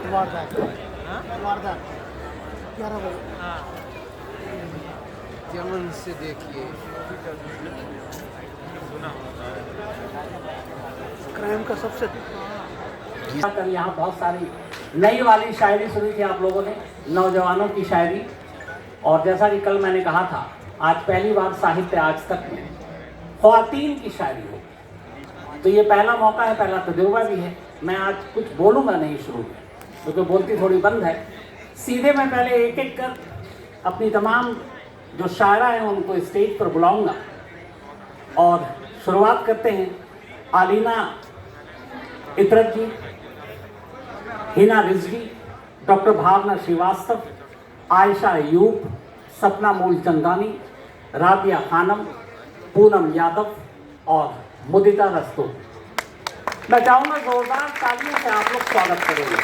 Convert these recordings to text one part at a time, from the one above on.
वारदात 11 बजे। यमन से देखिए क्राइम का सबसे यहाँ बहुत सारी नई वाली शायरी सुनी थी आप लोगों ने, नौजवानों की शायरी। और जैसा कि कल मैंने कहा था, आज पहली बार साहित्य आज तक में ख्वातीन की शायरी हो, तो ये पहला मौका है, पहला तजुर्बा भी है। मैं आज कुछ बोलूँगा नहीं शुरू में, क्योंकि बोलती थोड़ी बंद है। सीधे मैं पहले एक एक कर अपनी तमाम जो शायरा हैं उनको स्टेज पर बुलाऊंगा और शुरुआत करते हैं। आलीना इतरत जी, हिना रिजवी, डॉक्टर भावना श्रीवास्तव, आयशा अयूब, सपना मूलचंदानी, राबिया खानम, पूनम यादव और मुदिता रस्तोगी। मैं चाहूँगा जोरदार तालियों से आप लोग स्वागत करेंगे।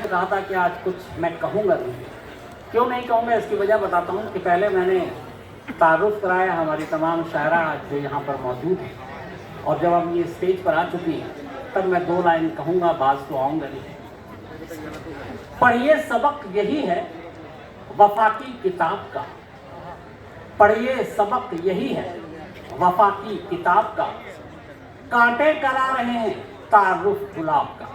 कहा था कि आज कुछ मैं कहूँगा नहीं। क्यों नहीं कहूँगा इसकी वजह बताता हूँ कि पहले मैंने तारुफ कराया हमारी तमाम शायरा जो यहाँ पर मौजूद हैं, और जब हम ये स्टेज पर आ चुकी हैं तब मैं 2 लाइन कहूँगा, बाज तो आऊँगा नहीं। पढ़िए सबक यही है वफा की किताब का, पढ़िए सबक यही है वफा की किताब का, कांटे करा रहे हैं तारुफ गुलाब का।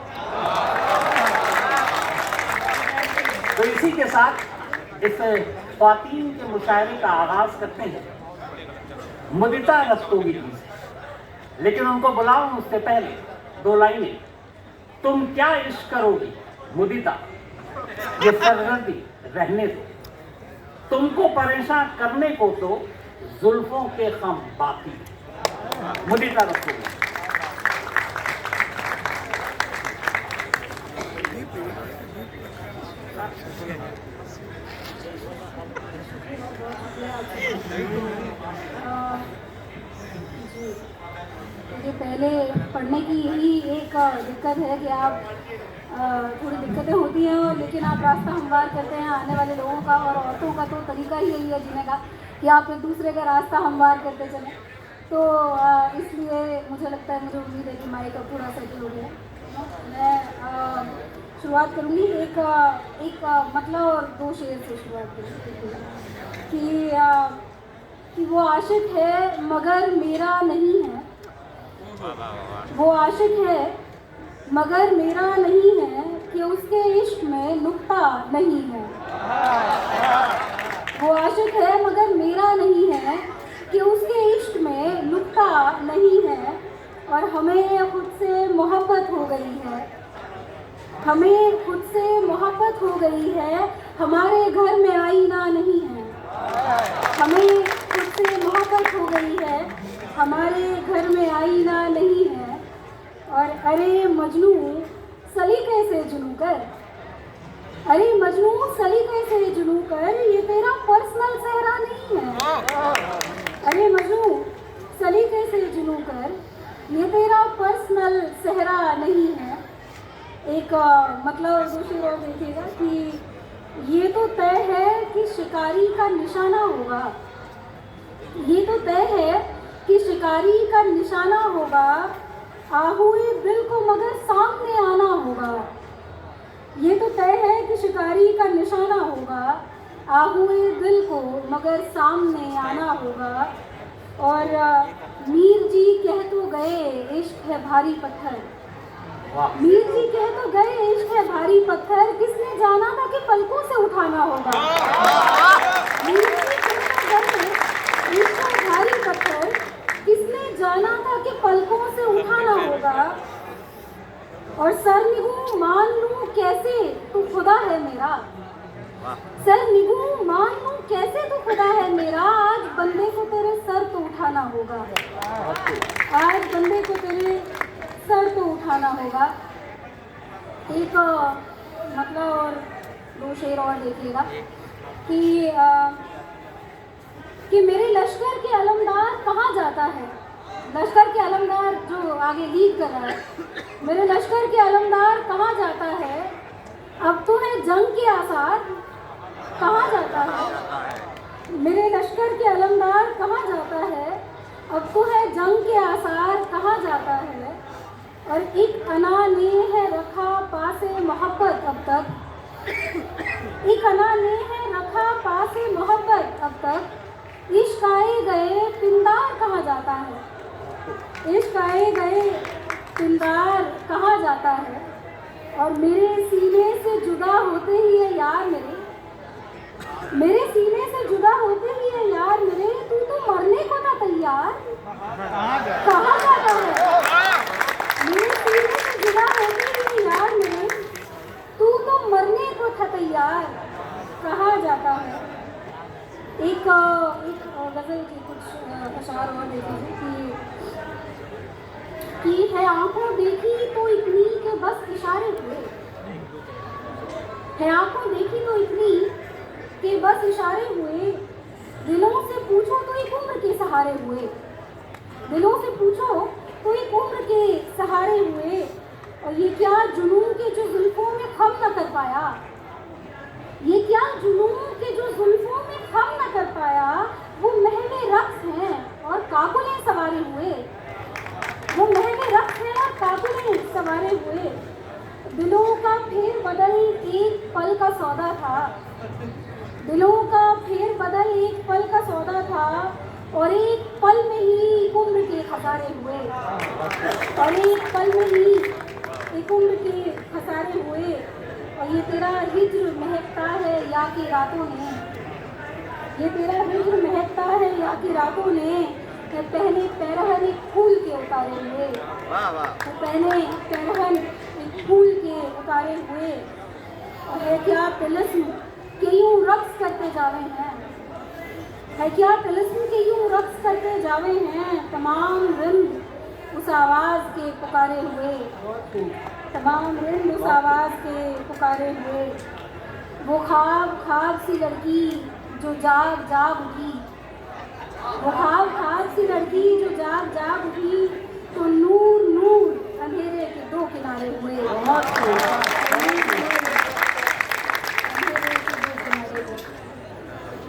तो इसी के साथ इस ख्वातीन के मुशायरे का आगाज करते हैं मुदिता रस्तोगी जी से। लेकिन उनको बुलाऊं उससे पहले 2 लाइनें। तुम क्या इश्क करोगी मुदिता, ये सरहदी रहने दो, तुमको परेशान करने को तो जुल्फों के खम बाकी। मुदिता रस्तोगी। मुझे पहले पढ़ने की यही एक दिक्कत है कि आप थोड़ी दिक्कतें होती हैं, लेकिन आप रास्ता हमवार करते हैं आने वाले लोगों का, और औरतों का तो तरीका ही यही है जीने का कि आप एक दूसरे का रास्ता हमवार करते चलें। तो इसलिए मुझे लगता है, मुझे उम्मीद है कि माइक का पूरा सेटल हो गया। मैं शुरुआत करूँगी एक मतलब और 2 शेर से शुरुआत करूँगी कि वो आशिक है मगर मेरा नहीं है, वो आशिक है मगर मेरा नहीं है, कि उसके इश्क में नुक्ता नहीं है। वो आशिक है मगर मेरा नहीं है, कि उसके इश्क में नुक्ता नहीं है, और हमें खुद से मोहब्बत हो गई है, हमें खुद से मोहब्बत हो गई है, हमारे घर में आईना नहीं है। हमें खुद से मोहब्बत हो गई है, हमारे घर में आईना नहीं है। और अरे मजनू सलीके से जुनू कर, अरे मजनू सलीके से जुनू कर, ये तेरा पर्सनल सेहरा नहीं है। अरे मजनू सलीके से जुनू कर, ये तेरा पर्सनल सेहरा नहीं है। एक मतलब दूसरी ओर देखिएगा कि ये तो तय है कि शिकारी का निशाना होगा, ये तो तय है कि शिकारी का निशाना होगा, आहुए दिल को मगर सामने आना होगा। ये तो तय है कि शिकारी का निशाना होगा, आहुए दिल को मगर सामने आना होगा। और मीर जी कह तो गए इश्क है भारी पत्थर, मीर जी कह तो गए इश्क है भारी पत्थर, किसने जाना था कि पलकों से उठाना होगा। मीर जी कह तो गए इश्क है भारी पत्थर, किसने जाना था कि पलकों से उठाना होगा। और सर निगू मान लूं कैसे तू खुदा है मेरा, सर निगू मान लूं कैसे तो खुदा है मेरा, आज बंदे को तेरे सर तो उठाना होगा, आज बंदे को तेरे सर तो उठाना होगा। एक मतलब और दो शेर और देखिएगा कि मेरे लश्कर के अलमदार कहाँ जाता है, लश्कर के अलमदार जो आगे लीड कर रहा है, मेरे लश्कर के अलमदार कहाँ जाता है, अब तो है जंग के आसार कहाँ जाता है, मेरे लश्कर के अलमदार कहाँ जाता है, अब तो है जंग के आसार कहाँ जाता है। और एक अना ने है रखा पासे मोहब्बत अब तक, एक अना ने है रखा पासे मोहब्बत अब तक, इश्क आए गए पिंदार कहाँ जाता है, इश्क आए गए पिंदार कहाँ जाता है। और मेरे सीने से जुदा होते ही है यार मेरे सीने से जुदा होते ही है यार मेरे, तू तो मरने को था तैयार कहाँ जाता है, मेरे सीने से जुदा होते ही है यार मेरे, तू तो मरने को था तैयार कहाँ जाता है। एक गज़ल की कुछ अशार और देखिए कि है आंखों देखी तो इतनी के बस इशारे हुए, है आंखों देखी तो इतनी के बस इशारे हुए, दिलों से पूछो तो एक उम्र के सहारे हुए, दिलों से पूछो तो एक उम्र के सहारे हुए। और ये क्या जुनून के जो जुल्फों में खम न कर पाया, ये क्या जुनून के जो जुल्फों में खम न कर पाया, वो महमे रक्स हैं और काबुलें सवारे हुए, वो महमे रक्स हैं और काबुलें सवारे हुए। दिलों का फेर बदल एक पल का सौदा था, दिलों का फेर बदल एक पल का सौदा था, और एक पल में ही एक उम्र के खसारे हुए, और एक पल में ही एक उम्र के खसारे हुए। और ये तेरा हिज्र महकता है या कि रातों ने, ये तेरा हिज्र महकता है या कि रातों ने, पहले पैरहन एक फूल के उतारे हुए, पहले पैरहन एक फूल के उतारे हुए। और है क्या तिलिस्म के यूं रक्स करते जावे हैं, है क्या तिलिस्म के यूं रक्स करते जावे हैं, तमाम रिंद उस आवाज़ के पुकारे हुए, तमाम रिंद उस आवाज़ के पुकारे हुए। वो ख्वाब ख्वाब सी लड़की जो जाग जाग उठी, वो ख्वाब ख्वाब सी लड़की जो जाग जाग उठी, तो नूर नूर अंधेरे के दो किनारे हुए।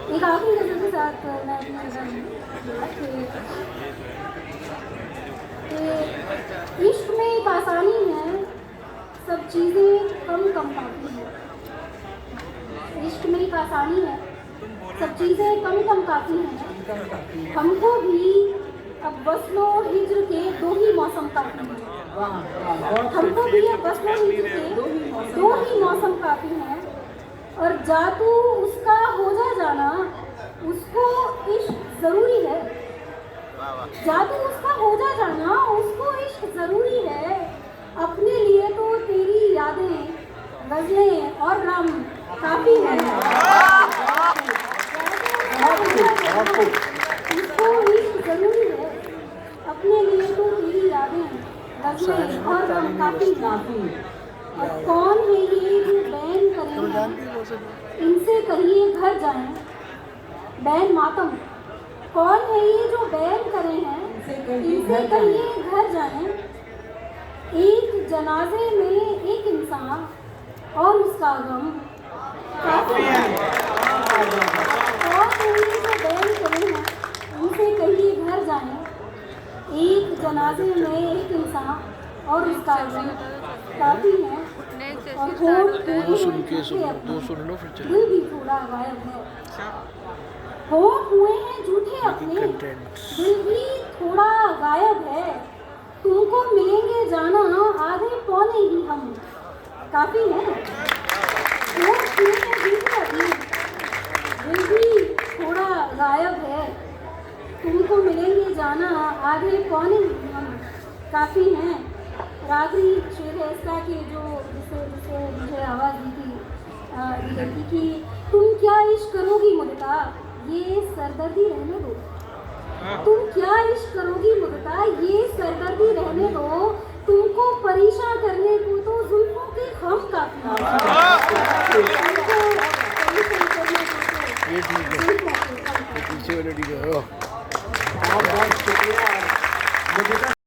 एक आखिरी गज़ल के साथ मैं अपनी इश्क में एक आसानी है, सब चीज़ें कम कम काफ़ी हैं, इश्क में एक आसानी है, सब चीज़ें कम कम काफ़ी हैं। हमको भी अब वस्लो हिज्र के दो ही मौसम काफ़ी हैं, हमको भी अब वस्लो हिज्र के दो ही मौसम काफ़ी हैं। और जातू उसका हो जाना उसको इश्क ज़रूरी है, जादू उसका हो जाना उसको इश्क ज़रूरी है। अपने लिए तो तेरी यादें गज़लें और रम काफ़ी है, उसको इश्क ज़रूरी है। अपने लिए तो तेरी यादें गज़लें और रम काफ़ी है। और कौन है ये जो बैन करें, इनसे कहिए घर जाएं, बैन मातम। कौन है ये जो बैन करे हैं, इनसे कहिए घर जाएं। एक जनाजे में एक इंसान और उसका गम काफी है। कौन है ये जो बैन करे हैं, इनसे कहिए घर जाएं। एक जनाजे में एक इंसान और उसका गम काफी है। और दिल भी थोड़ा गायब है, होठ हुए हैं झूठे अपने, दिल भी थोड़ा गायब है। तुमको मिलेंगे जाना आधे पौने ही हम काफी है। होठ हुए हैं झूठे अपने, दिल भी थोड़ा गायब है। तुमको मिलेंगे जाना आधे पौने ही हम काफी हैं। और आखिरी शेर है इसका कि जो जिसे मुझे आवाज़ दी थी लड़की की तुम क्या इश्क करोगी मुदता, ये सरदर्दी रहने दो। तुम क्या इश्क करोगी मुदता, ये सरदर्दी रहने दो। तुमको परेशान करने को तो जुल्फों के खम काफी हैं। तुमको परेशान करने को तो ये ठीक है, जुल्फों के खम काफी हैं। पीछे वाले ठीक है। बहुत बहुत शुक्रिया। और मुझे